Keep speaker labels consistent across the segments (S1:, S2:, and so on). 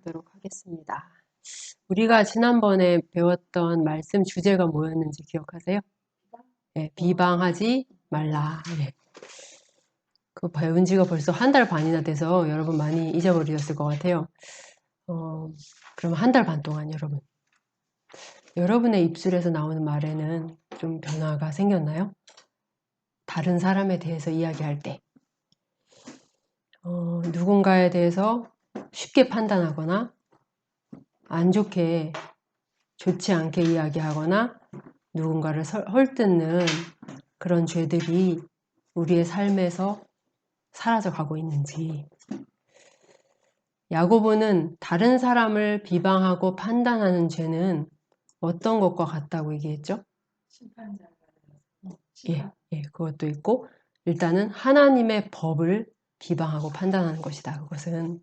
S1: 보도록 하겠습니다. 우리가 지난번에 배웠던 말씀 주제가 뭐였는지 기억하세요? 네, 비방하지 말라. 네. 그거 배운 지가 벌써 한 달 반이나 돼서 여러분 많이 잊어버리셨을 것 같아요. 그럼 한 달 반 동안 여러분의 입술에서 나오는 말에는 좀 변화가 생겼나요? 다른 사람에 대해서 이야기할 때 누군가에 대해서 쉽게 판단하거나 안 좋게 좋지 않게 이야기하거나 누군가를 헐뜯는 그런 죄들이 우리의 삶에서 사라져 가고 있는지. 야고보는 다른 사람을 비방하고 판단하는 죄는 어떤 것과 같다고 얘기했죠? 예, 그것도 있고 일단은 하나님의 법을 비방하고 판단하는 것이다. 그것은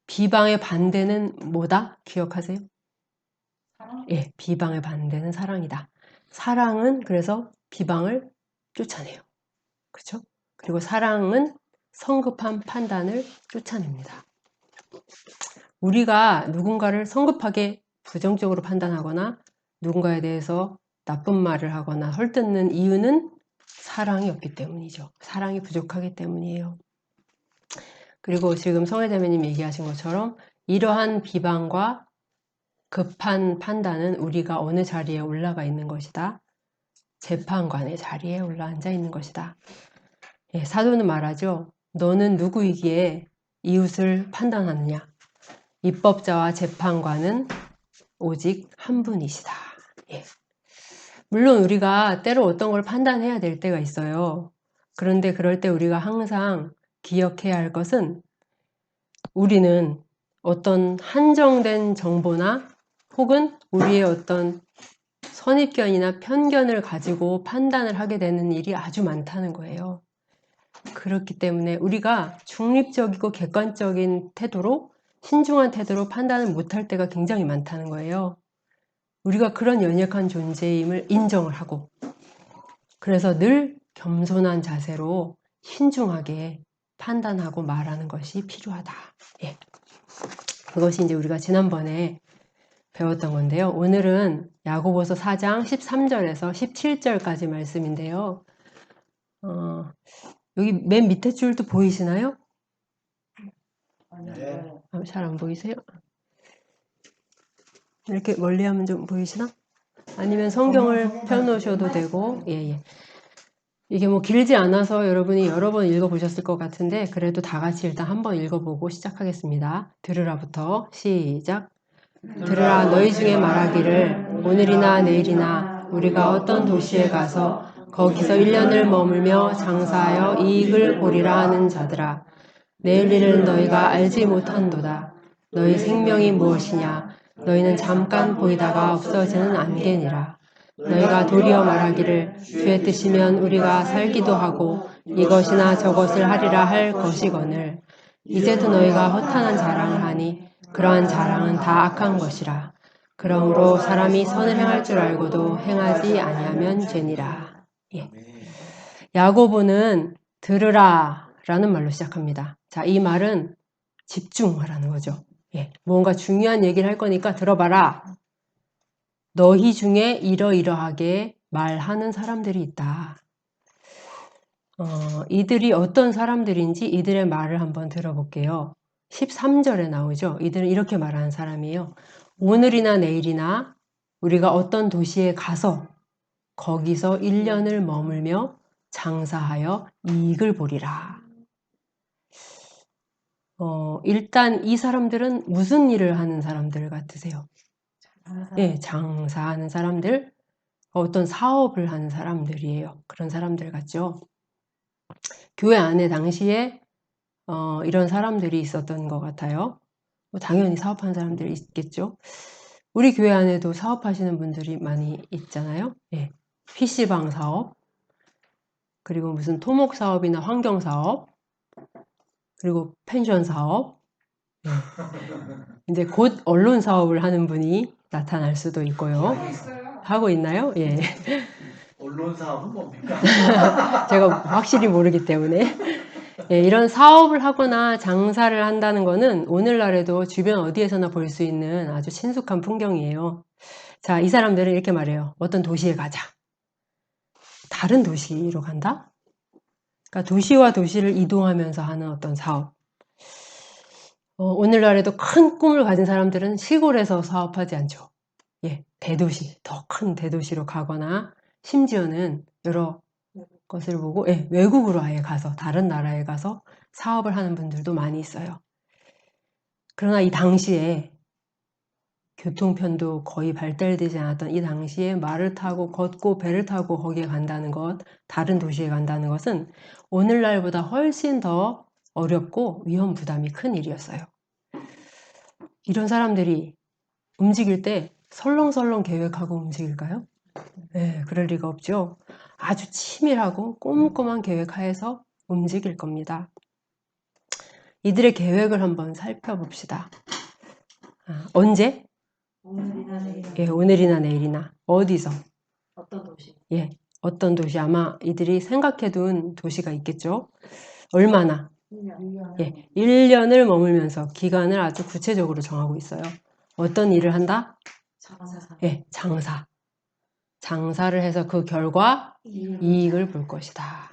S1: 비방의 반대는 뭐다? 기억하세요? 예, 비방의 반대는 사랑이다. 사랑은 그래서 비방을 쫓아내요. 그렇죠? 그리고 사랑은 성급한 판단을 쫓아냅니다. 우리가 누군가를 성급하게 부정적으로 판단하거나 누군가에 대해서 나쁜 말을 하거나 헐뜯는 이유는 사랑이 없기 때문이죠. 사랑이 부족하기 때문이에요. 그리고 지금 성혜자매님 얘기하신 것처럼 이러한 비방과 급한 판단은 우리가 어느 자리에 올라가 있는 것이다. 재판관의 자리에 올라앉아 있는 것이다. 예, 사도는 말하죠. 너는 누구이기에 이웃을 판단하느냐? 입법자와 재판관은 오직 한 분이시다. 예. 물론 우리가 때로 어떤 걸 판단해야 될 때가 있어요. 그런데 그럴 때 우리가 항상 기억해야 할 것은 우리는 어떤 한정된 정보나 혹은 우리의 어떤 선입견이나 편견을 가지고 판단을 하게 되는 일이 아주 많다는 거예요. 그렇기 때문에 우리가 중립적이고 객관적인 태도로 신중한 태도로 판단을 못할 때가 굉장히 많다는 거예요. 우리가 그런 연약한 존재임을 인정을 하고 그래서 늘 겸손한 자세로 신중하게 판단하고 말하는 것이 필요하다. 예. 그것이 이제 우리가 지난번에 배웠던 건데요. 오늘은 야고보서 4장 13절에서 17절까지 말씀인데요. 여기 맨 밑에 줄도 보이시나요?
S2: 네.
S1: 잘 안 보이세요? 이렇게 멀리 하면 좀 보이시나? 아니면 성경을 펴놓으셔도 되고, 예. 이게 뭐 길지 않아서 여러분이 여러 번 읽어보셨을 것 같은데, 그래도 다 같이 일단 한번 읽어보고 시작하겠습니다. 들으라부터 시작. 들으라 너희 중에 말하기를 오늘이나 내일이나 우리가 어떤 도시에 가서 거기서 1년을 머물며 장사하여 이익을 보리라 하는 자들아. 내일 일을 너희가 알지 못한도다. 너희 생명이 무엇이냐? 너희는 잠깐 보이다가 없어지는 안개니라. 너희가 도리어 말하기를 주의 뜻이면 우리가 살기도 하고 이것이나 저것을 하리라 할 것이거늘. 이제도 너희가 허탄한 자랑을 하니 그러한 자랑은 다 악한 것이라. 그러므로 사람이 선을 행할 줄 알고도 행하지 아니하면 죄니라. 예. 야고보는 들으라 라는 말로 시작합니다. 자, 이 말은 집중하라는 거죠. 예. 뭔가 중요한 얘기를 할 거니까 들어봐라. 너희 중에 이러이러하게 말하는 사람들이 있다. 이들이 어떤 사람들인지 이들의 말을 한번 들어볼게요. 13절에 나오죠. 이들은 이렇게 말하는 사람이에요. 오늘이나 내일이나 우리가 어떤 도시에 가서 거기서 1년을 머물며 장사하여 이익을 보리라. 일단 이 사람들은 무슨 일을 하는 사람들 같으세요? 네, 장사하는 사람들, 어떤 사업을 하는 사람들이에요. 그런 사람들 같죠? 교회 안에 당시에 이런 사람들이 있었던 것 같아요. 뭐 당연히 사업하는 사람들이 있겠죠. 우리 교회 안에도 사업하시는 분들이 많이 있잖아요. 예. PC방 사업, 그리고 무슨 토목 사업이나 환경 사업, 그리고 펜션 사업. 예. 이제 곧 언론 사업을 하는 분이 나타날 수도 있고요. 하고 있나요? 예.
S2: 언론 사업은 뭡니까?
S1: 제가 확실히 모르기 때문에. 예, 이런 사업을 하거나 장사를 한다는 거는 오늘날에도 주변 어디에서나 볼 수 있는 아주 친숙한 풍경이에요. 자, 이 사람들은 이렇게 말해요. 어떤 도시에 가자. 다른 도시로 간다? 그러니까 도시와 도시를 이동하면서 하는 어떤 사업. 오늘날에도 큰 꿈을 가진 사람들은 시골에서 사업하지 않죠. 예, 대도시, 더 큰 대도시로 가거나 심지어는 여러 것을 보고 예, 외국으로 아예 가서 다른 나라에 가서 사업을 하는 분들도 많이 있어요. 그러나 이 당시에 교통편도 거의 발달되지 않았던 이 당시에 말을 타고 걷고 배를 타고 거기에 간다는 것, 다른 도시에 간다는 것은 오늘날보다 훨씬 더 어렵고 위험 부담이 큰 일이었어요. 이런 사람들이 움직일 때 설렁설렁 계획하고 움직일까요? 네, 그럴 리가 없죠. 아주 치밀하고 꼼꼼한 계획하에서 움직일 겁니다. 이들의 계획을 한번 살펴봅시다. 언제?
S2: 오늘이나 내일.
S1: 예, 오늘이나 내일이나. 어디서?
S2: 어떤 도시?
S1: 예, 어떤 도시? 아마 이들이 생각해둔 도시가 있겠죠. 얼마나?
S2: 1년.
S1: 예, 1년을 머물면서 기간을 아주 구체적으로 정하고 있어요. 어떤 일을 한다?
S2: 장사.
S1: 예, 장사. 장사를 해서 그 결과 이익을 볼 것이다.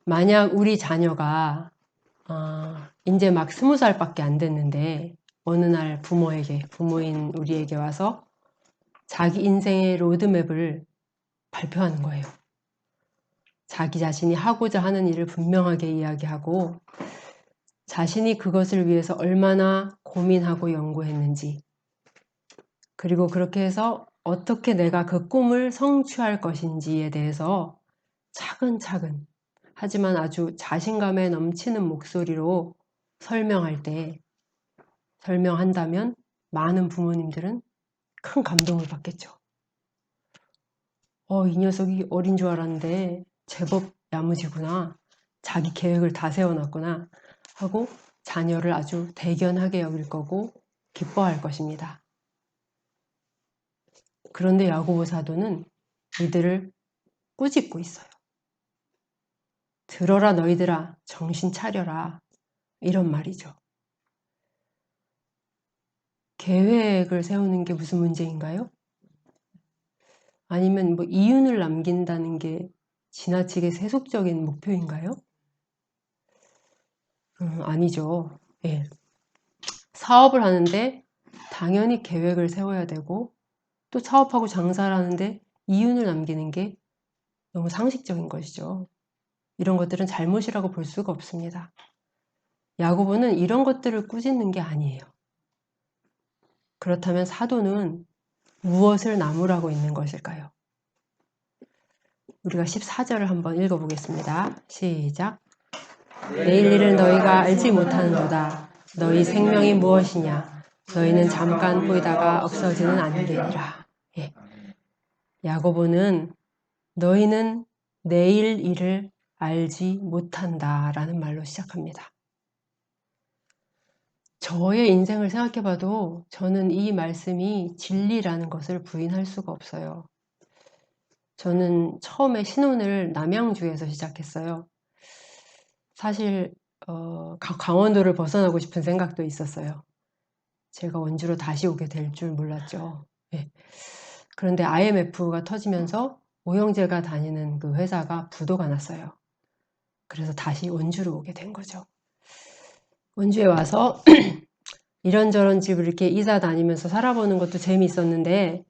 S1: 만약 우리 자녀가 이제 막 20살밖에 안 됐는데 어느 날 부모인 우리에게 와서 자기 인생의 로드맵을 발표하는 거예요. 자기 자신이 하고자 하는 일을 분명하게 이야기하고 자신이 그것을 위해서 얼마나 고민하고 연구했는지, 그리고 그렇게 해서 어떻게 내가 그 꿈을 성취할 것인지에 대해서 차근차근, 하지만 아주 자신감에 넘치는 목소리로 설명한다면 많은 부모님들은 큰 감동을 받겠죠. 이 녀석이 어린 줄 알았는데 제법 야무지구나. 자기 계획을 다 세워놨구나. 하고 자녀를 아주 대견하게 여길 거고 기뻐할 것입니다. 그런데 야고보 사도는 이들을 꾸짖고 있어요. 들어라 너희들아, 정신 차려라. 이런 말이죠. 계획을 세우는 게 무슨 문제인가요? 아니면 뭐 이윤을 남긴다는 게 지나치게 세속적인 목표인가요? 아니죠. 예. 사업을 하는데 당연히 계획을 세워야 되고 또 사업하고 장사를 하는데 이윤을 남기는 게 너무 상식적인 것이죠. 이런 것들은 잘못이라고 볼 수가 없습니다. 야고보는 이런 것들을 꾸짖는 게 아니에요. 그렇다면 사도는 무엇을 나무라고 있는 것일까요? 우리가 14절을 한번 읽어보겠습니다. 시작. 내일 일을 너희가 알지 못하는도다. 너희 생명이 무엇이냐? 너희는 잠깐 보이다가 없어지는 안개니라. 예. 야고보는 너희는 내일 일을 알지 못한다라는 말로 시작합니다. 저의 인생을 생각해봐도 저는 이 말씀이 진리라는 것을 부인할 수가 없어요. 저는 처음에 신혼을 남양주에서 시작했어요. 사실 강원도를 벗어나고 싶은 생각도 있었어요. 제가 원주로 다시 오게 될 줄 몰랐죠. 네. 그런데 IMF가 터지면서 오형제가 다니는 그 회사가 부도가 났어요. 그래서 다시 원주로 오게 된 거죠. 원주에 와서 이런저런 집을 이렇게 이사 다니면서 살아보는 것도 재미있었는데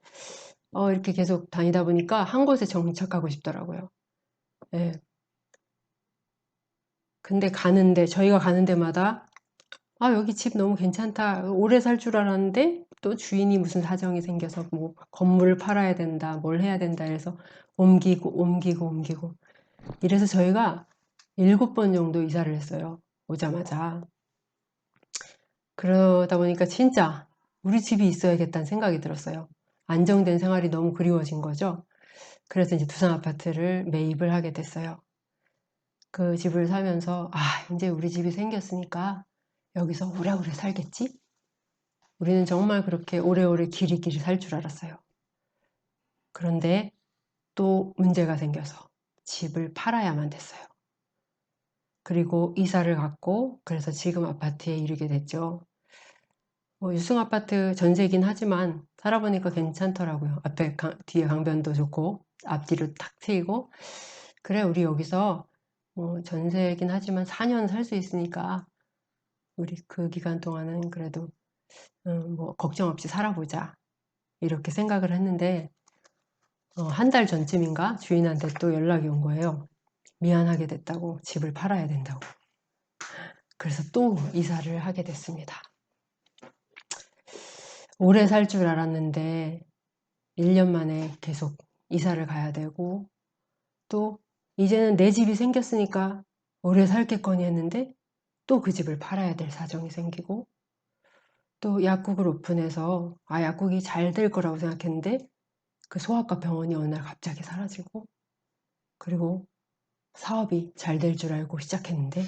S1: 이렇게 계속 다니다 보니까 한 곳에 정착하고 싶더라고요. 네. 근데 저희가 가는 데마다 여기 집 너무 괜찮다. 오래 살 줄 알았는데 또 주인이 무슨 사정이 생겨서 뭐 건물을 팔아야 된다, 뭘 해야 된다 해서 옮기고. 이래서 저희가 7번 정도 이사를 했어요. 오자마자. 그러다 보니까 진짜 우리 집이 있어야겠다는 생각이 들었어요. 안정된 생활이 너무 그리워진 거죠. 그래서 이제 두산 아파트를 매입을 하게 됐어요. 그 집을 사면서 이제 우리 집이 생겼으니까 여기서 오래오래 살겠지? 우리는 정말 그렇게 오래오래 길이길이 살 줄 알았어요. 그런데 또 문제가 생겨서 집을 팔아야만 됐어요. 그리고 이사를 갔고 그래서 지금 아파트에 이르게 됐죠. 유승 아파트 전세긴 하지만 살아보니까 괜찮더라고요. 뒤에 강변도 좋고 앞뒤로 탁 트이고 그래 우리 여기서 전세긴 하지만 4년 살 수 있으니까 우리 그 기간 동안은 그래도 걱정 없이 살아보자 이렇게 생각을 했는데 한 달 전쯤인가 주인한테 또 연락이 온 거예요. 미안하게 됐다고 집을 팔아야 된다고. 그래서 또 이사를 하게 됐습니다. 오래 살 줄 알았는데 1년 만에 계속 이사를 가야 되고 또 이제는 내 집이 생겼으니까 오래 살겠거니 했는데 또 그 집을 팔아야 될 사정이 생기고 또 약국을 오픈해서 약국이 잘 될 거라고 생각했는데 그 소아과 병원이 어느 날 갑자기 사라지고 그리고 사업이 잘 될 줄 알고 시작했는데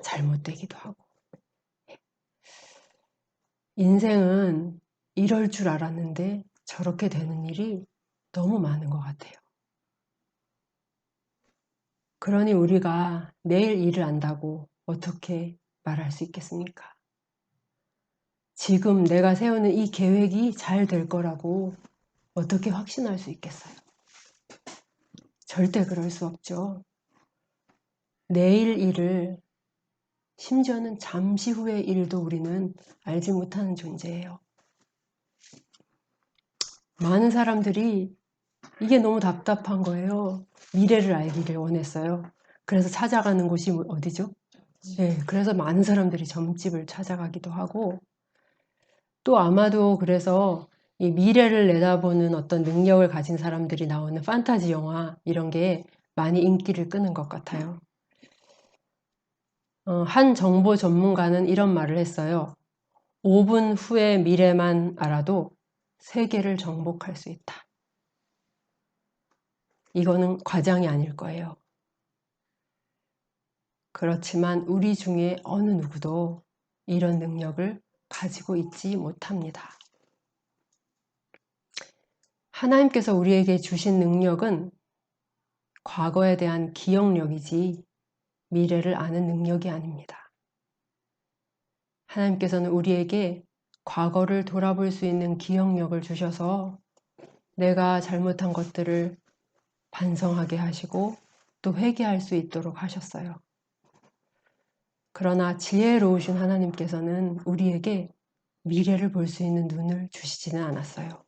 S1: 잘못되기도 하고 인생은 이럴 줄 알았는데 저렇게 되는 일이 너무 많은 것 같아요. 그러니 우리가 내일 일을 안다고 어떻게 말할 수 있겠습니까? 지금 내가 세우는 이 계획이 잘 될 거라고 어떻게 확신할 수 있겠어요? 절대 그럴 수 없죠. 내일 일을, 심지어는 잠시 후의 일도 우리는 알지 못하는 존재예요. 많은 사람들이 이게 너무 답답한 거예요. 미래를 알기를 원했어요. 그래서 찾아가는 곳이 어디죠? 네, 그래서 많은 사람들이 점집을 찾아가기도 하고 또 아마도 그래서 이 미래를 내다보는 어떤 능력을 가진 사람들이 나오는 판타지 영화 이런 게 많이 인기를 끄는 것 같아요. 한 정보 전문가는 이런 말을 했어요. 5분 후의 미래만 알아도 세계를 정복할 수 있다. 이거는 과장이 아닐 거예요. 그렇지만 우리 중에 어느 누구도 이런 능력을 가지고 있지 못합니다. 하나님께서 우리에게 주신 능력은 과거에 대한 기억력이지 미래를 아는 능력이 아닙니다. 하나님께서는 우리에게 과거를 돌아볼 수 있는 기억력을 주셔서 내가 잘못한 것들을 반성하게 하시고 또 회개할 수 있도록 하셨어요. 그러나 지혜로우신 하나님께서는 우리에게 미래를 볼 수 있는 눈을 주시지는 않았어요.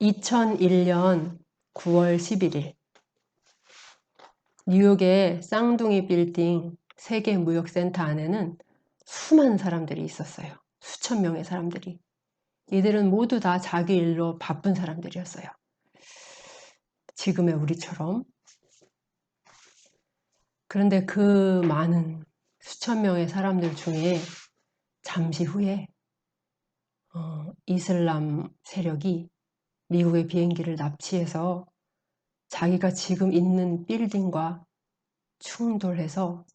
S1: 2001년 9월 11일 뉴욕의 쌍둥이 빌딩 세계무역센터 안에는 수많은 사람들이 있었어요. 수천 명의 사람들이. 이들은 모두 다 자기 일로 바쁜 사람들이었어요. 지금의 우리처럼. 그런데 그 많은 수천 명의 사람들 중에 잠시 후에 이슬람 세력이 미국의 비행기를 납치해서 자기가 지금 있는 빌딩과 충돌해서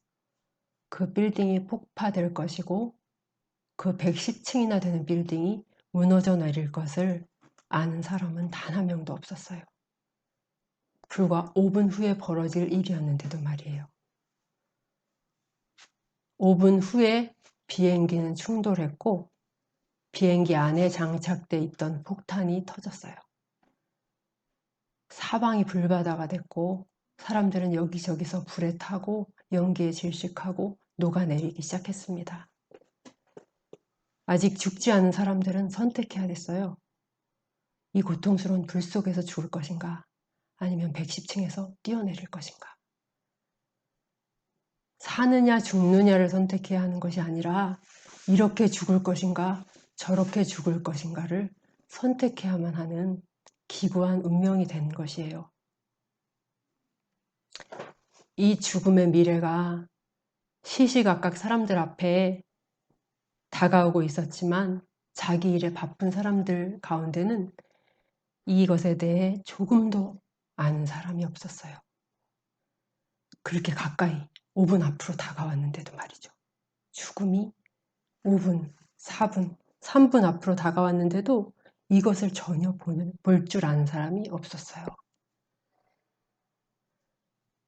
S1: 그 빌딩이 폭파될 것이고 그 110층이나 되는 빌딩이 무너져 내릴 것을 아는 사람은 단 한 명도 없었어요. 불과 5분 후에 벌어질 일이었는데도 말이에요. 5분 후에 비행기는 충돌했고 비행기 안에 장착돼 있던 폭탄이 터졌어요. 사방이 불바다가 됐고 사람들은 여기저기서 불에 타고 연기에 질식하고 녹아내리기 시작했습니다. 아직 죽지 않은 사람들은 선택해야 됐어요. 이 고통스러운 불 속에서 죽을 것인가 아니면 110층에서 뛰어내릴 것인가. 사느냐 죽느냐를 선택해야 하는 것이 아니라 이렇게 죽을 것인가 저렇게 죽을 것인가를 선택해야만 하는 기구한 운명이 된 것이에요. 이 죽음의 미래가 시시각각 사람들 앞에 다가오고 있었지만 자기 일에 바쁜 사람들 가운데는 이것에 대해 조금도 아는 사람이 없었어요. 그렇게 가까이 5분 앞으로 다가왔는데도 말이죠. 죽음이 5분, 4분, 3분 앞으로 다가왔는데도 이것을 전혀 볼 줄 아는 사람이 없었어요.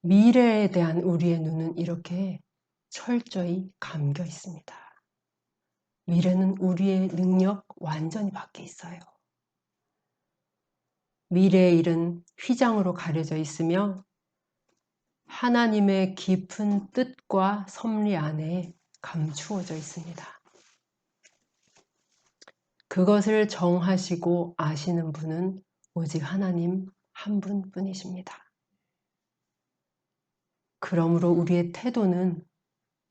S1: 미래에 대한 우리의 눈은 이렇게 철저히 감겨 있습니다. 미래는 우리의 능력 완전히 밖에 있어요. 미래의 일은 휘장으로 가려져 있으며 하나님의 깊은 뜻과 섭리 안에 감추어져 있습니다. 그것을 정하시고 아시는 분은 오직 하나님 한 분뿐이십니다. 그러므로 우리의 태도는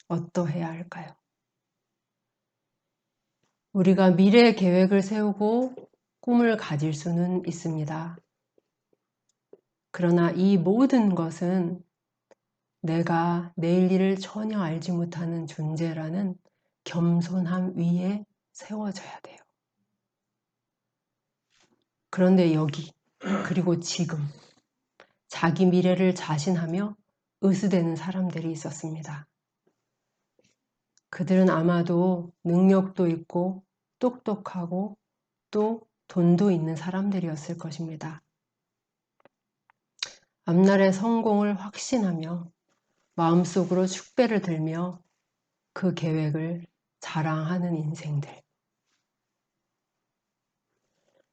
S1: 어떠해야 할까요? 우리가 미래의 계획을 세우고 꿈을 가질 수는 있습니다. 그러나 이 모든 것은 내가 내일 일을 전혀 알지 못하는 존재라는 겸손함 위에 세워져야 돼요. 그런데 여기, 그리고 지금 자기 미래를 자신하며 의수되는 사람들이 있었습니다. 그들은 아마도 능력도 있고 똑똑하고 또 돈도 있는 사람들이었을 것입니다. 앞날의 성공을 확신하며 마음속으로 축배를 들며 그 계획을 자랑하는 인생들.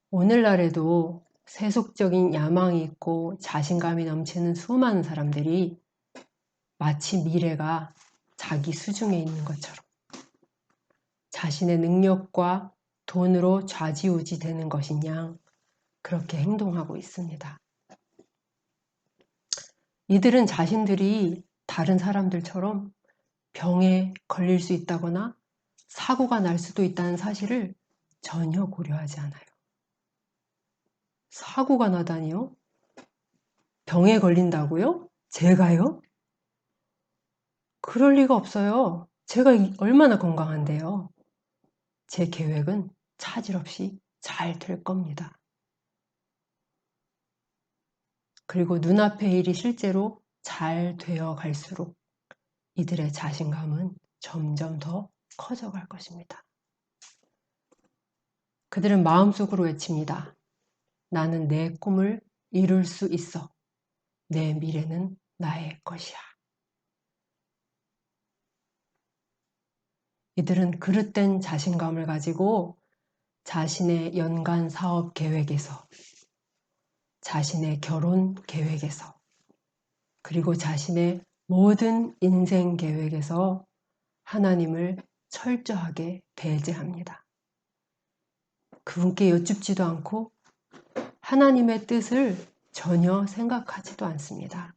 S1: 오늘날에도 세속적인 야망이 있고 자신감이 넘치는 수많은 사람들이 마치 미래가 자기 수중에 있는 것처럼 자신의 능력과 돈으로 좌지우지 되는 것이냐 그렇게 행동하고 있습니다. 이들은 자신들이 다른 사람들처럼 병에 걸릴 수 있다거나 사고가 날 수도 있다는 사실을 전혀 고려하지 않아요. 사고가 나다니요? 병에 걸린다고요? 제가요? 그럴 리가 없어요. 제가 얼마나 건강한데요. 제 계획은 차질 없이 잘 될 겁니다. 그리고 눈앞의 일이 실제로 잘 되어 갈수록 이들의 자신감은 점점 더 커져갈 것입니다. 그들은 마음속으로 외칩니다. 나는 내 꿈을 이룰 수 있어. 내 미래는 나의 것이야. 이들은 그릇된 자신감을 가지고 자신의 연간 사업 계획에서, 자신의 결혼 계획에서, 그리고 자신의 모든 인생 계획에서 하나님을 철저하게 배제합니다. 그분께 여쭙지도 않고 하나님의 뜻을 전혀 생각하지도 않습니다.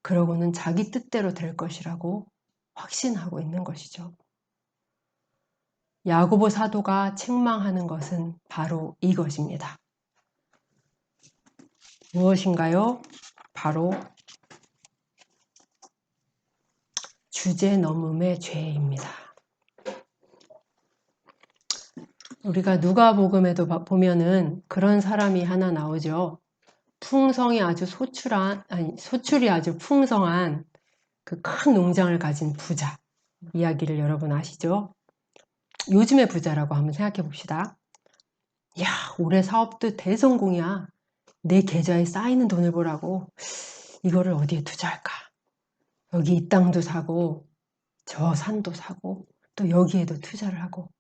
S1: 그러고는 자기 뜻대로 될 것이라고 확신하고 있는 것이죠. 야고보 사도가 책망하는 것은 바로 이것입니다. 무엇인가요? 바로 주제넘음의 죄입니다. 우리가 누가복음에도 보면은 그런 사람이 하나 나오죠. 풍성이 아주 소출이 아주 풍성한 그 큰 농장을 가진 부자 이야기를 여러분 아시죠? 요즘의 부자라고 한번 생각해 봅시다. 야, 올해 사업도 대성공이야. 내 계좌에 쌓이는 돈을 보라고. 이거를 어디에 투자할까? 여기 이 땅도 사고 저 산도 사고 또 여기에도 투자를 하고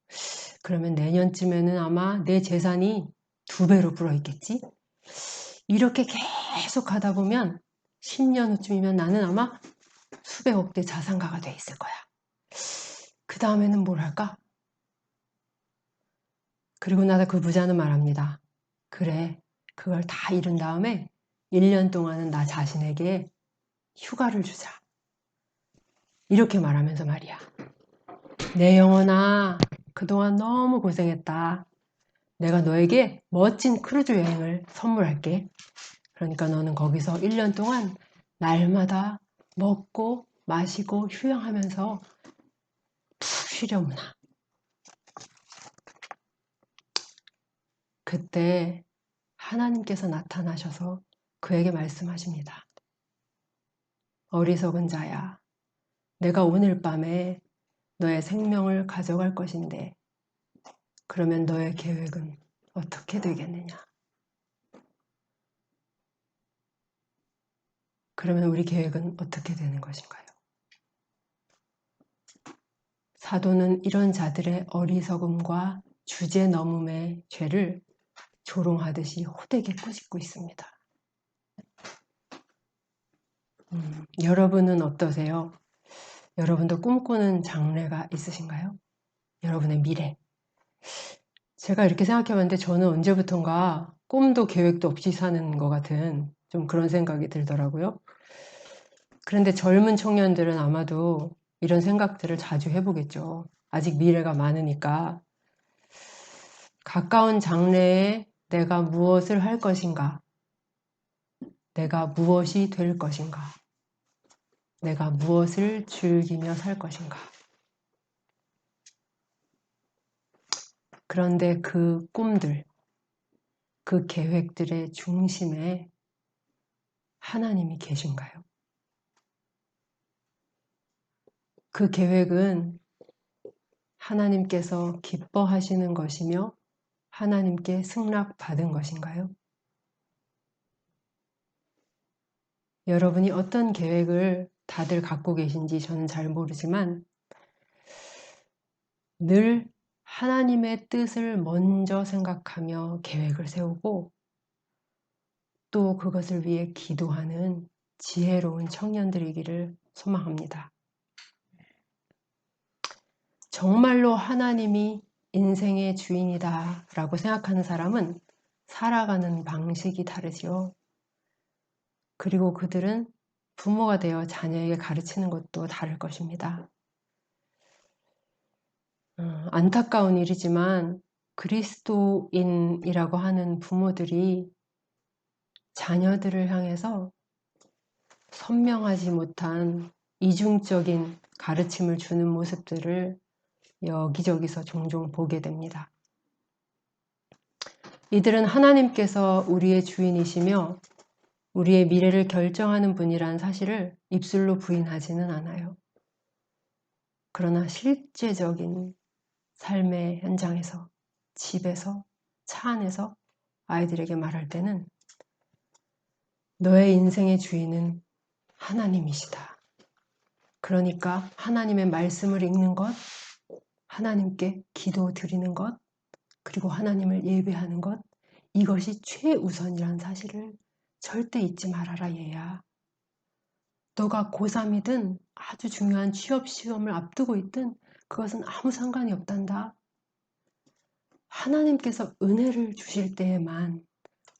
S1: 그러면 내년쯤에는 아마 내 재산이 2배로 불어있겠지? 이렇게 계속 하다 보면 10년 후쯤이면 나는 아마 수백억대 자산가가 돼 있을 거야. 그 다음에는 뭘 할까? 그리고 나서 그 부자는 말합니다. 그래, 그걸 다 이룬 다음에 1년 동안은 나 자신에게 휴가를 주자. 이렇게 말하면서 말이야. 내 영혼아, 그동안 너무 고생했다. 내가 너에게 멋진 크루즈 여행을 선물할게. 그러니까 너는 거기서 1년 동안 날마다 먹고 마시고 휴양하면서 푹 쉬려무나. 그때 하나님께서 나타나셔서 그에게 말씀하십니다. 어리석은 자야, 내가 오늘 밤에 너의 생명을 가져갈 것인데 그러면 너의 계획은 어떻게 되겠느냐? 그러면 우리 계획은 어떻게 되는 것인가요? 사도는 이런 자들의 어리석음과 주제넘음의 죄를 조롱하듯이 호되게 꾸짖고 있습니다. 여러분은 어떠세요? 여러분도 꿈꾸는 장래가 있으신가요? 여러분의 미래. 제가 이렇게 생각해봤는데 저는 언제부턴가 꿈도 계획도 없이 사는 것 같은 좀 그런 생각이 들더라고요. 그런데 젊은 청년들은 아마도 이런 생각들을 자주 해보겠죠. 아직 미래가 많으니까. 가까운 장래에 내가 무엇을 할 것인가? 내가 무엇이 될 것인가? 내가 무엇을 즐기며 살 것인가? 그런데 그 꿈들, 그 계획들의 중심에 하나님이 계신가요? 그 계획은 하나님께서 기뻐하시는 것이며 하나님께 승낙받은 것인가요? 여러분이 어떤 계획을 다들 갖고 계신지 저는 잘 모르지만 늘 하나님의 뜻을 먼저 생각하며 계획을 세우고 또 그것을 위해 기도하는 지혜로운 청년들이기를 소망합니다. 정말로 하나님이 인생의 주인이다 라고 생각하는 사람은 살아가는 방식이 다르지요. 그리고 그들은 부모가 되어 자녀에게 가르치는 것도 다를 것입니다. 안타까운 일이지만 그리스도인이라고 하는 부모들이 자녀들을 향해서 선명하지 못한 이중적인 가르침을 주는 모습들을 여기저기서 종종 보게 됩니다. 이들은 하나님께서 우리의 주인이시며 우리의 미래를 결정하는 분이란 사실을 입술로 부인하지는 않아요. 그러나 실제적인 삶의 현장에서, 집에서, 차 안에서 아이들에게 말할 때는 너의 인생의 주인은 하나님이시다. 그러니까 하나님의 말씀을 읽는 것, 하나님께 기도 드리는 것, 그리고 하나님을 예배하는 것, 이것이 최우선이라는 사실을 절대 잊지 말아라 얘야. 너가 고3이든 아주 중요한 취업 시험을 앞두고 있든 그것은 아무 상관이 없단다. 하나님께서 은혜를 주실 때에만,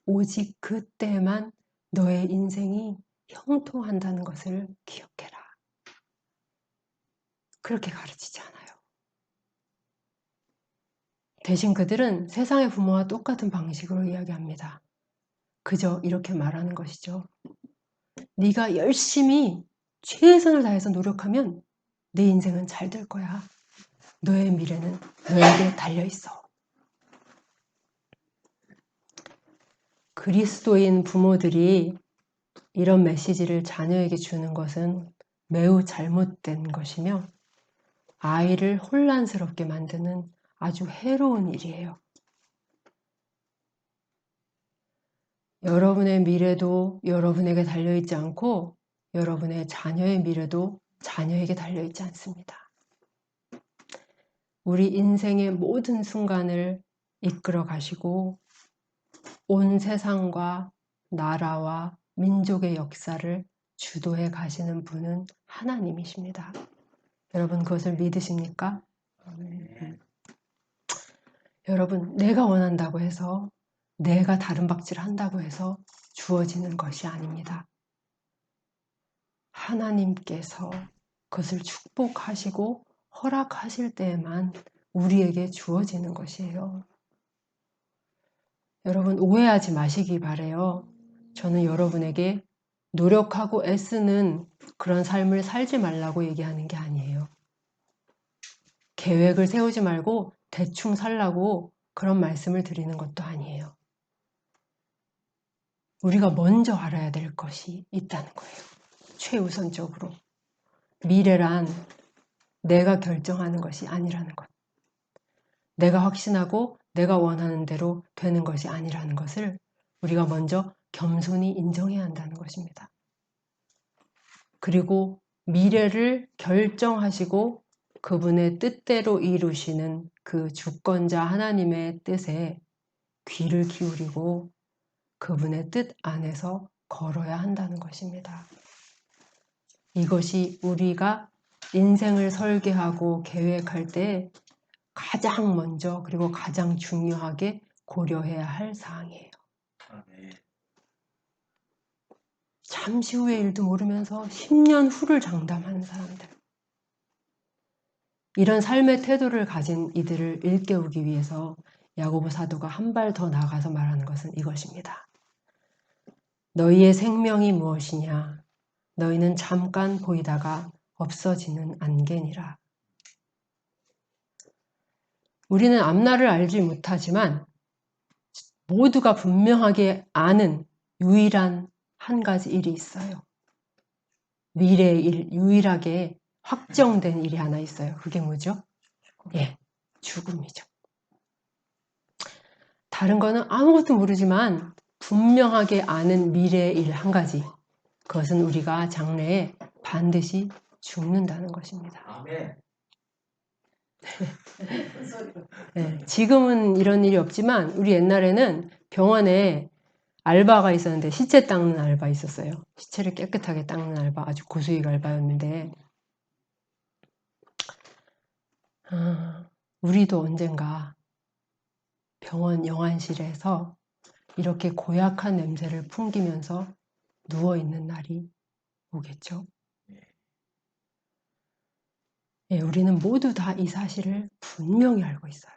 S1: 오직 그때에만 너의 인생이 형통한다는 것을 기억해라. 그렇게 가르치지 않아요. 대신 그들은 세상의 부모와 똑같은 방식으로 이야기합니다. 그저 이렇게 말하는 것이죠. 네가 열심히 최선을 다해서 노력하면 내 인생은 잘 될 거야. 너의 미래는 너에게 달려있어. 그리스도인 부모들이 이런 메시지를 자녀에게 주는 것은 매우 잘못된 것이며 아이를 혼란스럽게 만드는 아주 해로운 일이에요. 여러분의 미래도 여러분에게 달려있지 않고 여러분의 자녀의 미래도 자녀에게 달려있지 않습니다. 우리 인생의 모든 순간을 이끌어 가시고 온 세상과 나라와 민족의 역사를 주도해 가시는 분은 하나님이십니다. 여러분 그것을 믿으십니까? 여러분 내가 원한다고 해서 내가 다른 박질을 한다고 해서 주어지는 것이 아닙니다. 하나님께서 그것을 축복하시고 허락하실 때에만 우리에게 주어지는 것이에요. 여러분 오해하지 마시기 바래요. 저는 여러분에게 노력하고 애쓰는 그런 삶을 살지 말라고 얘기하는 게 아니에요. 계획을 세우지 말고 대충 살라고 그런 말씀을 드리는 것도 아니에요. 우리가 먼저 알아야 될 것이 있다는 거예요. 최우선적으로. 미래란 내가 결정하는 것이 아니라는 것. 내가 확신하고 내가 원하는 대로 되는 것이 아니라는 것을 우리가 먼저 겸손히 인정해야 한다는 것입니다. 그리고 미래를 결정하시고 그분의 뜻대로 이루시는 그 주권자 하나님의 뜻에 귀를 기울이고 그분의 뜻 안에서 걸어야 한다는 것입니다. 이것이 우리가 인생을 설계하고 계획할 때 가장 먼저 그리고 가장 중요하게 고려해야 할 사항이에요. 잠시 후의 일도 모르면서 10년 후를 장담하는 사람들. 이런 삶의 태도를 가진 이들을 일깨우기 위해서 야고보 사도가 한 발 더 나아가서 말하는 것은 이것입니다. 너희의 생명이 무엇이냐? 너희는 잠깐 보이다가 없어지는 안개니라. 우리는 앞날을 알지 못하지만 모두가 분명하게 아는 유일한 한 가지 일이 있어요. 미래의 일, 유일하게 확정된 일이 하나 있어요. 그게 뭐죠? 예, 죽음이죠. 다른 거는 아무것도 모르지만 분명하게 아는 미래의 일 한 가지. 그것은 우리가 장래에 반드시 죽는다는 것입니다.
S3: 아멘.
S1: 네, 지금은 이런 일이 없지만 우리 옛날에는 병원에 알바가 있었는데 시체 닦는 알바 있었어요. 시체를 깨끗하게 닦는 알바, 아주 고수익 알바였는데 우리도 언젠가 병원 영안실에서 이렇게 고약한 냄새를 풍기면서 누워있는 날이 오겠죠. 예, 우리는 모두 다 이 사실을 분명히 알고 있어요.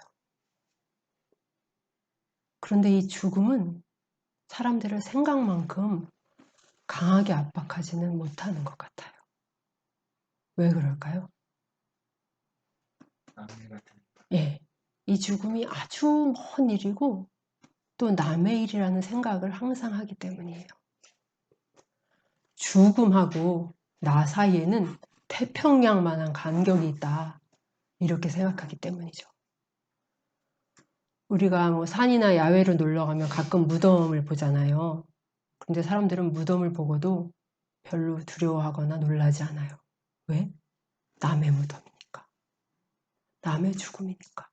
S1: 그런데 이 죽음은 사람들을 생각만큼 강하게 압박하지는 못하는 것 같아요. 왜 그럴까요? 예, 이 죽음이 아주 먼 일이고 또 남의 일이라는 생각을 항상 하기 때문이에요. 죽음하고 나 사이에는 태평양만한 간격이 있다. 이렇게 생각하기 때문이죠. 우리가 뭐 산이나 야외로 놀러 가면 가끔 무덤을 보잖아요. 근데 사람들은 무덤을 보고도 별로 두려워하거나 놀라지 않아요. 왜? 남의 무덤이니까. 남의 죽음이니까.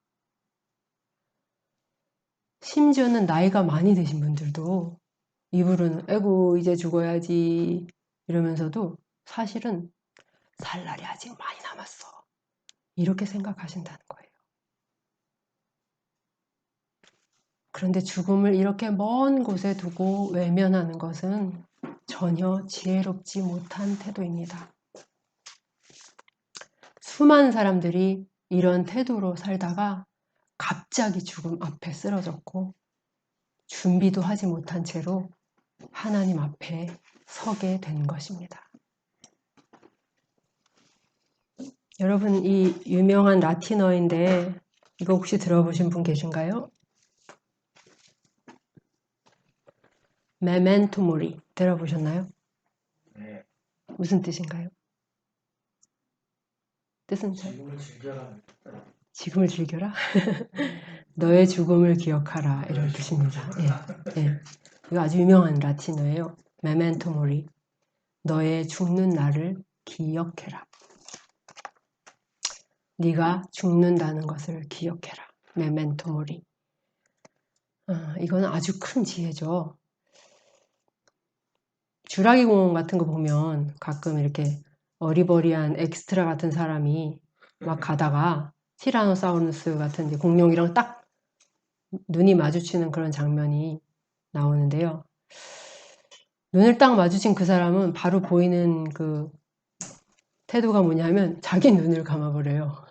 S1: 심지어는 나이가 많이 드신 분들도 입으로는 에고 이제 죽어야지 이러면서도 사실은 살 날이 아직 많이 남았어. 이렇게 생각하신다는 거예요. 그런데 죽음을 이렇게 먼 곳에 두고 외면하는 것은 전혀 지혜롭지 못한 태도입니다. 수많은 사람들이 이런 태도로 살다가 갑자기 죽음 앞에 쓰러졌고 준비도 하지 못한 채로 하나님 앞에 서게 된 것입니다. 여러분, 이 유명한 라틴어인데 이거 혹시 들어보신 분 계신가요? 메멘토 모리 들어보셨나요?
S3: 네.
S1: 무슨 뜻인가요? 뜻은
S3: 지금을 즐겨라.
S1: 지금을 즐겨라? 너의 죽음을 기억하라 이런 뜻입니다. 예, 예. 이거 아주 유명한 라틴어예요. 메멘토 모리. 너의 죽는 날을 기억해라. 네가 죽는다는 것을 기억해라. 메멘토 모리. 이건 아주 큰 지혜죠. 주라기 공원 같은 거 보면 가끔 이렇게 어리버리한 엑스트라 같은 사람이 막 가다가 티라노사우루스 같은 이제 공룡이랑 딱 눈이 마주치는 그런 장면이 나오는데요. 눈을 딱 마주친 그 사람은 바로 보이는 그 태도가 뭐냐면 자기 눈을 감아버려요.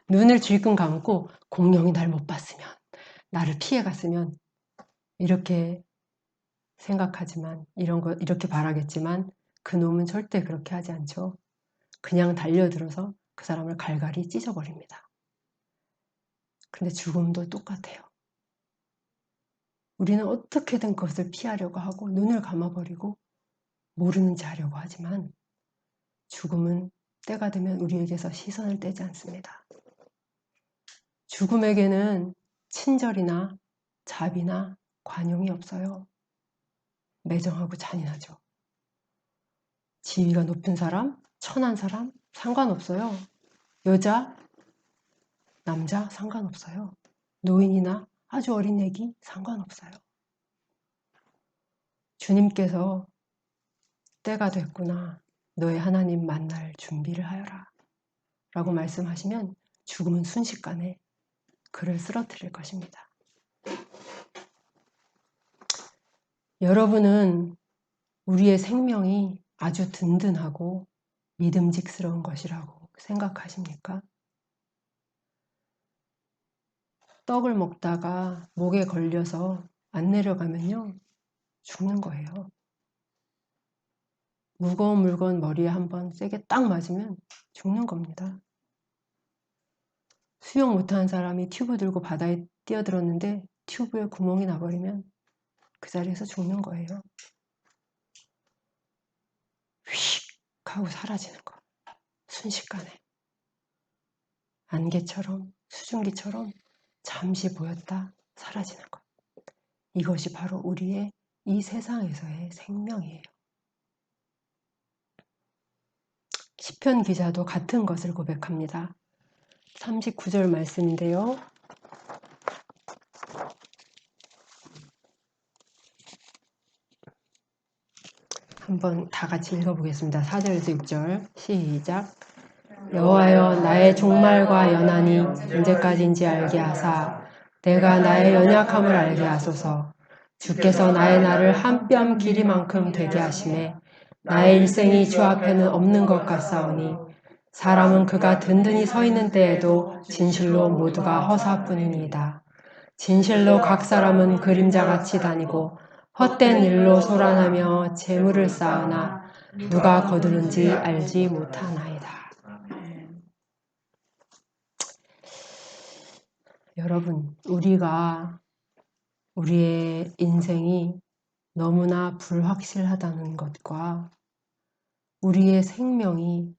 S1: 눈을 질끈 감고 공룡이 날 못 봤으면, 나를 피해갔으면 이렇게 생각하지만 이렇게 바라겠지만 그놈은 절대 그렇게 하지 않죠. 그냥 달려들어서 그 사람을 갈갈이 찢어버립니다. 근데 죽음도 똑같아요. 우리는 어떻게든 그것을 피하려고 하고 눈을 감아버리고 모르는 체 하려고 하지만 죽음은 때가 되면 우리에게서 시선을 떼지 않습니다. 죽음에게는 친절이나 자비나 관용이 없어요. 매정하고 잔인하죠. 지위가 높은 사람, 천한 사람 상관없어요. 여자, 남자 상관없어요. 노인이나 아주 어린 애기 상관없어요. 주님께서 때가 됐구나. 너의 하나님 만날 준비를 하여라. 라고 말씀하시면 죽음은 순식간에 그를 쓰러뜨릴 것입니다. 여러분은 우리의 생명이 아주 든든하고 믿음직스러운 것이라고 생각하십니까? 떡을 먹다가 목에 걸려서 안 내려가면요, 죽는 거예요. 무거운 물건 머리에 한번 세게 딱 맞으면 죽는 겁니다. 수영 못하는 사람이 튜브 들고 바다에 뛰어들었는데 튜브에 구멍이 나버리면 그 자리에서 죽는 거예요. 휙 하고 사라지는 거. 순식간에. 안개처럼, 수증기처럼 잠시 보였다 사라지는 것. 이것이 바로 우리의 이 세상에서의 생명이에요. 시편 기자도 같은 것을 고백합니다. 39절 말씀인데요. 한번 다 같이 읽어보겠습니다. 4절에서 6절 시작. 여호와여 나의 종말과 연한이 언제까지인지 알게 하사 내가 나의 연약함을 알게 하소서. 주께서 나의 날을 한 뼘 길이만큼 되게 하시매 나의 일생이 주 앞에는 없는 것 같사오니 사람은 그가 든든히 서 있는 때에도 진실로 모두가 허사뿐이니이다. 진실로 각 사람은 그림자같이 다니고 헛된 일로 소란하며 재물을 쌓으나 누가 거두는지 알지 못하나이다. 여러분, 우리의 인생이 너무나 불확실하다는 것과 우리의 생명이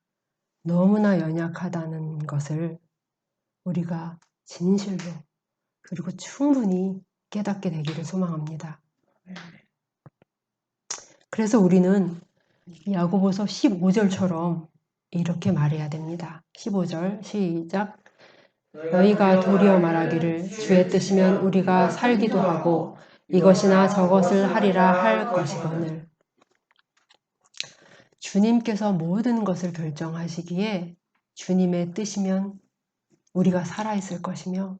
S1: 너무나 연약하다는 것을 우리가 진실로 그리고 충분히 깨닫게 되기를 소망합니다. 그래서 우리는 야고보서 15절처럼 이렇게 말해야 됩니다. 15절 시작. 너희가 도리어 말하기를 주의 뜻이면 우리가 살기도 하고 이것이나 저것을 하리라 할 것이거늘. 주님께서 모든 것을 결정하시기에 주님의 뜻이면 우리가 살아있을 것이며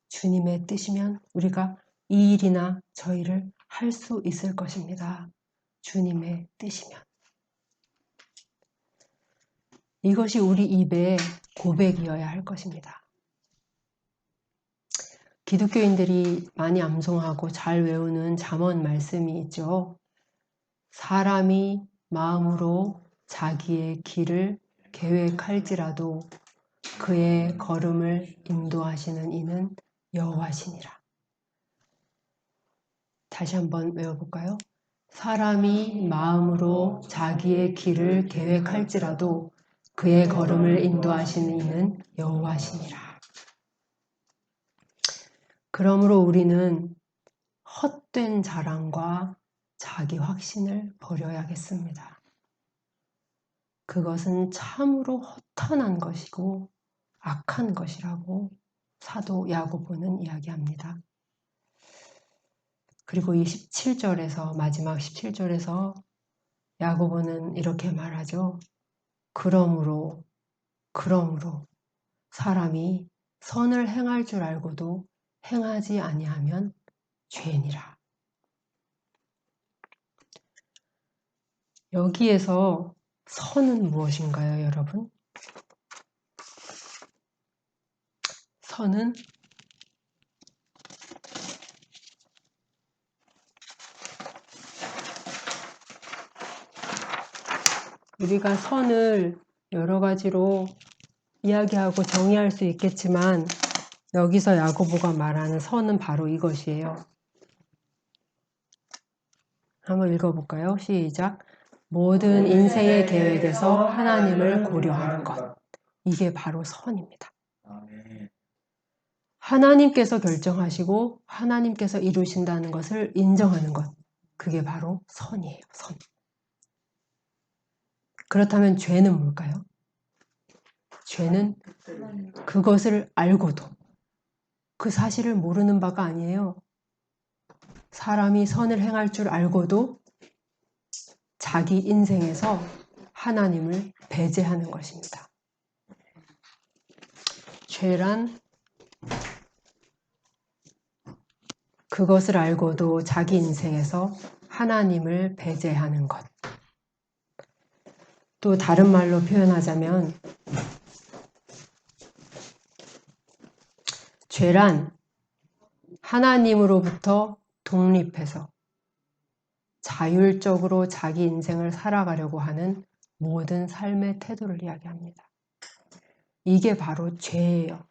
S1: 주님의 뜻이면 우리가 이 일이나 저 일을 할 수 있을 것입니다. 주님의 뜻이면. 이것이 우리 입의 고백이어야 할 것입니다. 기독교인들이 많이 암송하고 잘 외우는 잠언 말씀이 있죠. 사람이 마음으로 자기의 길을 계획할지라도 그의 걸음을 인도하시는 이는 여호와시니라. 다시 한번 외워볼까요? 사람이 마음으로 자기의 길을 계획할지라도 그의 걸음을 인도하시는 이는 여호와시니라. 그러므로 우리는 헛된 자랑과 자기 확신을 버려야겠습니다. 그것은 참으로 허탄한 것이고 악한 것이라고 사도 야고보는 이야기합니다. 그리고 이 17절에서 마지막 17절에서 야고보는 이렇게 말하죠. 그러므로 사람이 선을 행할 줄 알고도 행하지 아니하면 죄니라. 여기에서 선은 무엇인가요, 여러분? 선은 우리가 선을 여러 가지로 이야기하고 정의할 수 있겠지만 여기서 야고보가 말하는 선은 바로 이것이에요. 한번 읽어볼까요? 시작. 모든 인생의 계획에서 하나님을 고려하는 것. 이게 바로 선입니다. 하나님께서 결정하시고 하나님께서 이루신다는 것을 인정하는 것. 그게 바로 선이에요. 선. 그렇다면 죄는 뭘까요? 죄는 그것을 알고도 그 사실을 모르는 바가 아니에요. 사람이 선을 행할 줄 알고도 자기 인생에서 하나님을 배제하는 것입니다. 죄란 그것을 알고도 자기 인생에서 하나님을 배제하는 것. 또 다른 말로 표현하자면 죄란 하나님으로부터 독립해서 자율적으로 자기 인생을 살아가려고 하는 모든 삶의 태도를 이야기합니다. 이게 바로 죄예요.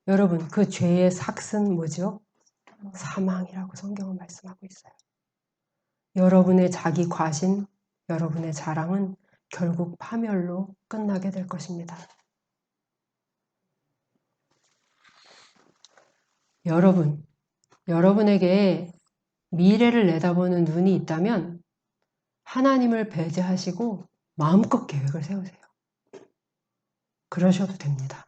S1: 여러분, 그 죄의 삭은 뭐죠? 사망이라고 성경은 말씀하고 있어요. 여러분의 자기 과신, 여러분의 자랑은 결국 파멸로 끝나게 될 것입니다. 여러분에게 미래를 내다보는 눈이 있다면 하나님을 배제하시고 마음껏 계획을 세우세요. 그러셔도 됩니다.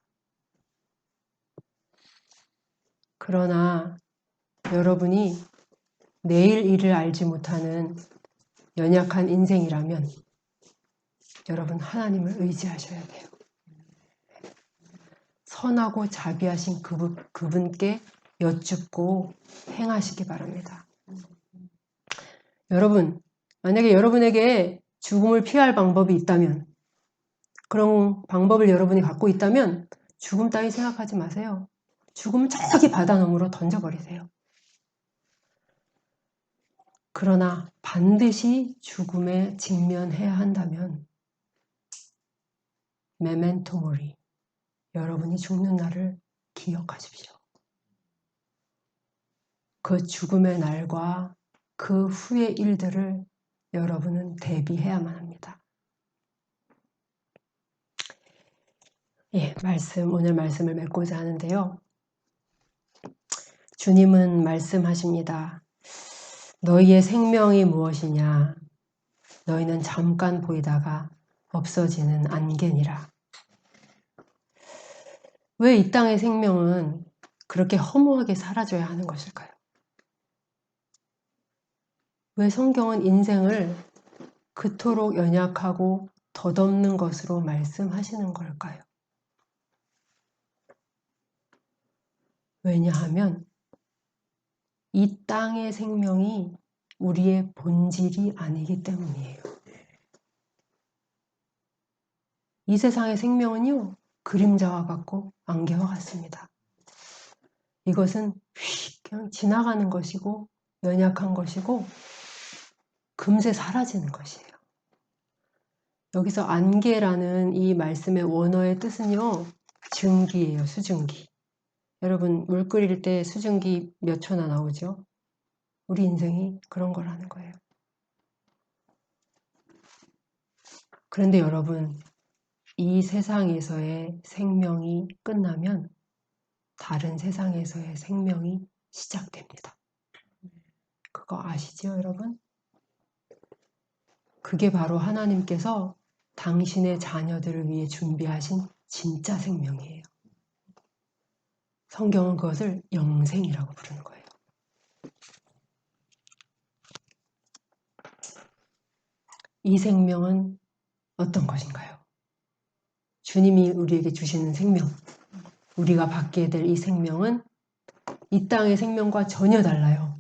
S1: 그러나 여러분이 내일 일을 알지 못하는 연약한 인생이라면 여러분 하나님을 의지하셔야 돼요. 선하고 자비하신 그분께 여쭙고 행하시기 바랍니다. 여러분, 만약에 여러분에게 죽음을 피할 방법이 있다면, 그런 방법을 여러분이 갖고 있다면 죽음 따위 생각하지 마세요. 죽음은 저기 바다 너머로 던져버리세요. 그러나 반드시 죽음에 직면해야 한다면 메멘토 모리, 여러분이 죽는 날을 기억하십시오. 그 죽음의 날과 그 후의 일들을 여러분은 대비해야만 합니다. 예, 오늘 말씀을 맺고자 하는데요. 주님은 말씀하십니다. 너희의 생명이 무엇이냐? 너희는 잠깐 보이다가 없어지는 안개니라. 왜 이 땅의 생명은 그렇게 허무하게 사라져야 하는 것일까요? 왜 성경은 인생을 그토록 연약하고 덧없는 것으로 말씀하시는 걸까요? 왜냐하면 이 땅의 생명이 우리의 본질이 아니기 때문이에요. 이 세상의 생명은요, 그림자와 같고 안개와 같습니다. 이것은 그냥 지나가는 것이고 연약한 것이고 금세 사라지는 것이에요. 여기서 안개라는 이 말씀의 원어의 뜻은요, 증기예요, 수증기. 여러분, 물 끓일 때 수증기 몇 초나 나오죠? 우리 인생이 그런 거라는 거예요. 그런데 여러분, 이 세상에서의 생명이 끝나면 다른 세상에서의 생명이 시작됩니다. 그거 아시죠, 여러분? 그게 바로 하나님께서 당신의 자녀들을 위해 준비하신 진짜 생명이에요. 성경은 그것을 영생이라고 부르는 거예요. 이 생명은 어떤 것인가요? 주님이 우리에게 주시는 생명, 우리가 받게 될 이 생명은 이 땅의 생명과 전혀 달라요.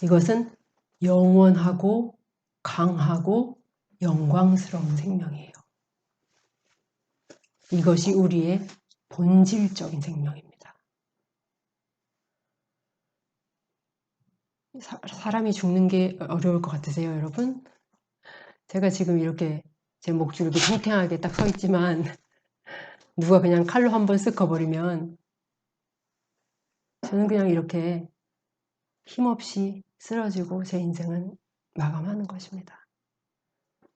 S1: 이것은 영원하고 강하고 영광스러운 생명이에요. 이것이 우리의 본질적인 생명입니다. 사람이 죽는 게 어려울 것 같으세요, 여러분? 제가 지금 이렇게 제 목줄 이렇게 탱탱하게 딱 서 있지만 누가 그냥 칼로 한번 쓱 커버리면 저는 그냥 이렇게 힘없이 쓰러지고 제 인생은 마감하는 것입니다.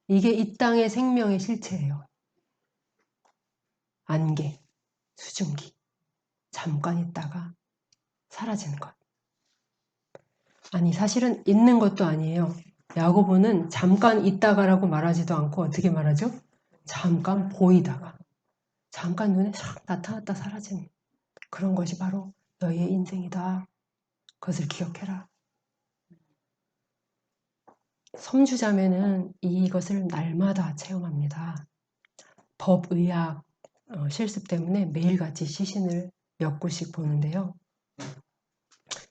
S1: 이게 이 땅의 생명의 실체예요. 안개, 수증기, 잠깐 있다가 사라지는 것. 아니, 사실은 있는 것도 아니에요. 야고보는 잠깐 있다가라고 말하지도 않고 어떻게 말하죠? 잠깐 보이다가, 잠깐 눈에 싹 나타났다 사라지는 그런 것이 바로 너희의 인생이다. 그것을 기억해라. 섬주자매는 이것을 날마다 체험합니다. 법의학 실습 때문에 매일같이 시신을 몇 구씩 보는데요.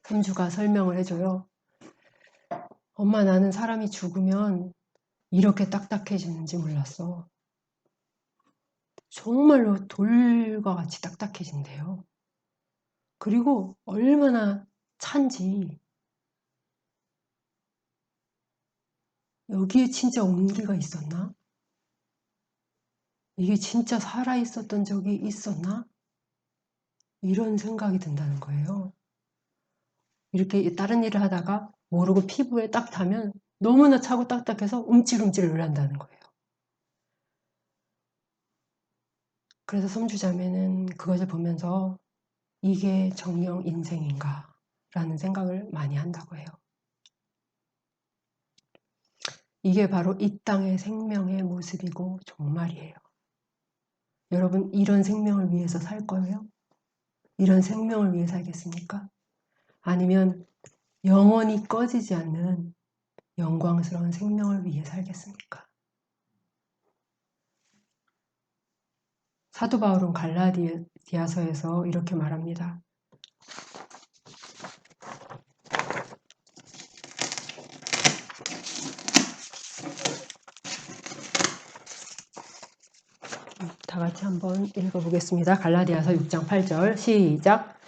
S1: 섬주가 설명을 해줘요. 엄마, 나는 사람이 죽으면 이렇게 딱딱해지는지 몰랐어. 정말로 돌과 같이 딱딱해진대요. 그리고 얼마나 찬지, 여기에 진짜 온기가 있었나? 이게 진짜 살아있었던 적이 있었나? 이런 생각이 든다는 거예요. 이렇게 다른 일을 하다가 모르고 피부에 딱 닿으면 너무나 차고 딱딱해서 움찔움찔 놀란다는 거예요. 그래서 섬주자매는 그것을 보면서 이게 정령 인생인가? 라는 생각을 많이 한다고 해요. 이게 바로 이 땅의 생명의 모습이고 종말이에요. 여러분, 이런 생명을 위해서 살 거예요? 이런 생명을 위해 살겠습니까? 아니면 영원히 꺼지지 않는 영광스러운 생명을 위해 살겠습니까? 사도 바울은 갈라디아서에서 이렇게 말합니다. 다 같이 한번 읽어보겠습니다. 갈라디아서 6장 8절 시작.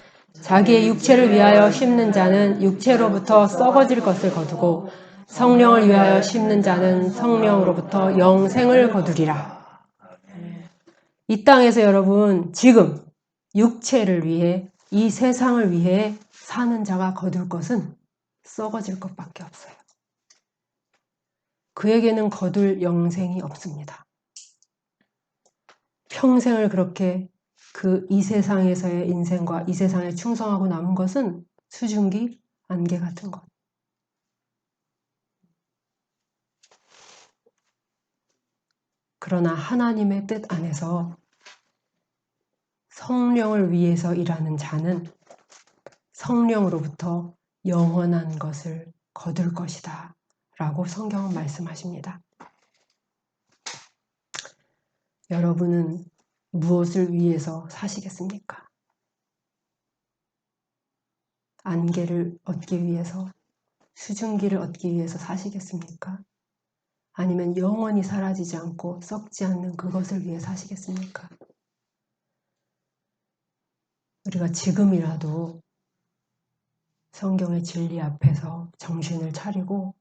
S1: 자기의 육체를 위하여 심는 자는 육체로부터 썩어질 것을 거두고 성령을 위하여 심는 자는 성령으로부터 영생을 거두리라. 이 땅에서 여러분 지금 육체를 위해 이 세상을 위해 사는 자가 거둘 것은 썩어질 것밖에 없어요. 그에게는 거둘 영생이 없습니다. 평생을 그렇게 이 세상에서의 인생과 이 세상에 충성하고 남은 것은 수증기, 안개 같은 것. 그러나 하나님의 뜻 안에서 성령을 위해서 일하는 자는 성령으로부터 영원한 것을 거둘 것이다 라고 성경은 말씀하십니다. 여러분은 무엇을 위해서 사시겠습니까? 안개를 얻기 위해서, 수증기를 얻기 위해서 사시겠습니까? 아니면 영원히 사라지지 않고 썩지 않는 그것을 위해 사시겠습니까? 우리가 지금이라도 성경의 진리 앞에서 정신을 차리고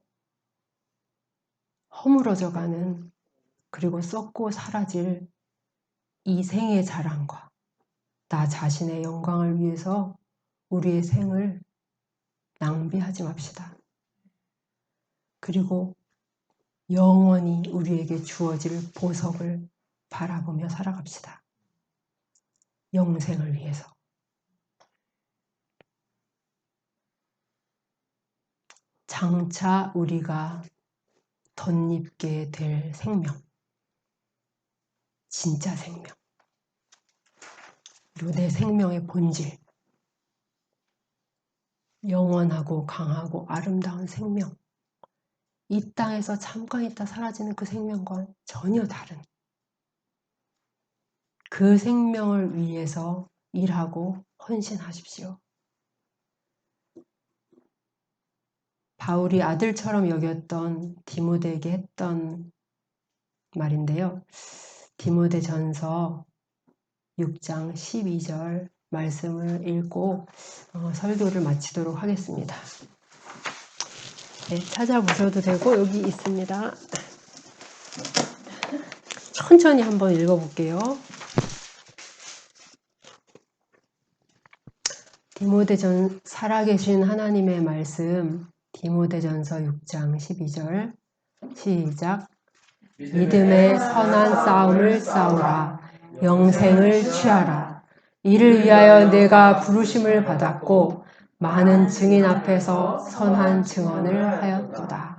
S1: 허물어져가는 그리고 썩고 사라질 이 생의 자랑과 나 자신의 영광을 위해서 우리의 생을 낭비하지 맙시다. 그리고 영원히 우리에게 주어질 보석을 바라보며 살아갑시다. 영생을 위해서. 장차 우리가 덧입게 될 생명, 진짜 생명, 그리고 내 생명의 본질, 영원하고 강하고 아름다운 생명, 이 땅에서 잠깐 있다 사라지는 그 생명과는 전혀 다른 그 생명을 위해서 일하고 헌신하십시오. 바울이 아들처럼 여겼던 디모데에게 했던 말인데요. 디모데전서 6장 12절 말씀을 읽고 설교를 마치도록 하겠습니다. 네, 찾아보셔도 되고 여기 있습니다. 천천히 한번 읽어볼게요. 살아계신 하나님의 말씀 디모데전서 6장 12절 시작. 믿음의 선한 싸움을 싸우라. 영생을 취하라. 이를 위하여 내가 부르심을 받았고 많은 증인 앞에서 선한 증언을 하였도다.